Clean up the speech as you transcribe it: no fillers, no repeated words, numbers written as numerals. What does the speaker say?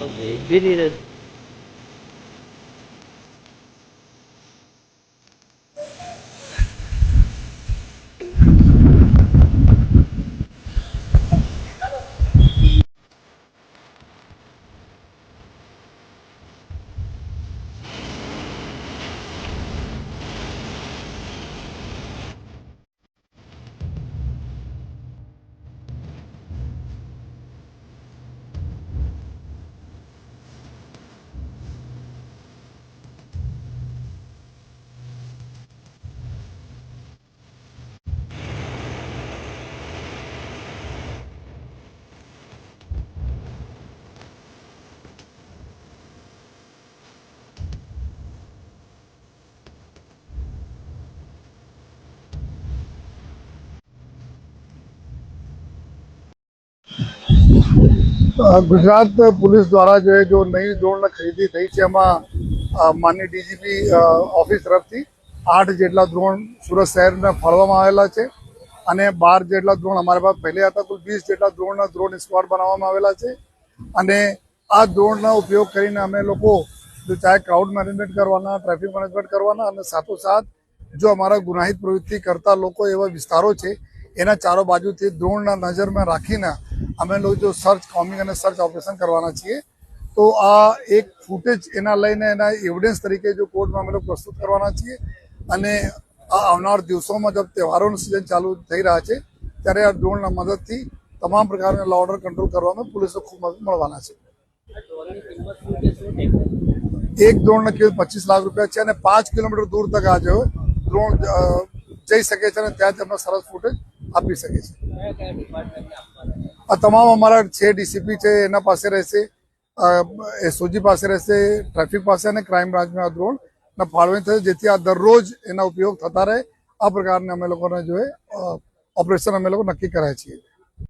Okay, bili Gujarat police द्वारा जो नई ड्रोन खरीदी थी છે એમાં માનનીય ડીજીપી ઓફિસ તરફથી 8 જેટલા ડ્રોન સુરત શહેરને ફાળવવામાં આવેલા છે અને 12 જેટલા ડ્રોન અમારી પાસે પહેલે હતા. કુલ 20 જેટલા ડ્રોન સ્ક્વોડ બનાવવામાં આવેલા છે અને આ ડ્રોનનો ઉપયોગ કરીને અમે લોકો જો ચાહે ક્રાઉડ મેનેજમેન્ટ કરવાના, ટ્રાફિક મેનેજમેન્ટ કરવાના અને સાથોસાથ જો અમારા ગુનાહિત પ્રવૃત્તિ કરતા લોકો એવા વિસ્તારો છે એના ચારો બાજુથી ડ્રોનના નજરમાં રાખીને અમે લોકો જો સર્ચ કોમિંગ અને સર્ચ ઓપરેશન કરવાના છીએ. તો આ એક ફૂટેજ એના લઈને એના એવિડન્સ તરીકે જો કોર્ટમાં અમે લોકો પ્રસ્તુત કરવાના છીએ અને આ આવનાર દિવસોમાં જબ તહેવારોનું સિઝન ચાલુ થઈ રહ્યા છે ત્યારે આ ડ્રોનના મદદથી તમામ પ્રકારના લો ઓર્ડર કંટ્રોલ કરવામાં પોલીસને ખૂબ મદદ મળવાના છે. એક ડ્રોનના કિંમત 25 લાખ રૂપિયા છે અને 5 કિલોમીટર દૂર તક આ જો ડ્રોન જઈ શકે છે અને ત્યાં તમને સરસ ફૂટેજ આપી શકે છે. આ તમામ અમારા 6 ડીસીપી છે એના પાસે રહેશે, એસઓજી પાસે રહેશે, ટ્રાફિક પાસે અને ક્રાઇમ બ્રાન્ચમાં આ ડ્રોન ફાળવણી થશે જેથી આ દરરોજ એના ઉપયોગ થતા રહે. આ પ્રકારના અમે લોકોને જો ઓપરેશન અમે લોકો નક્કી કર્યા છીએ.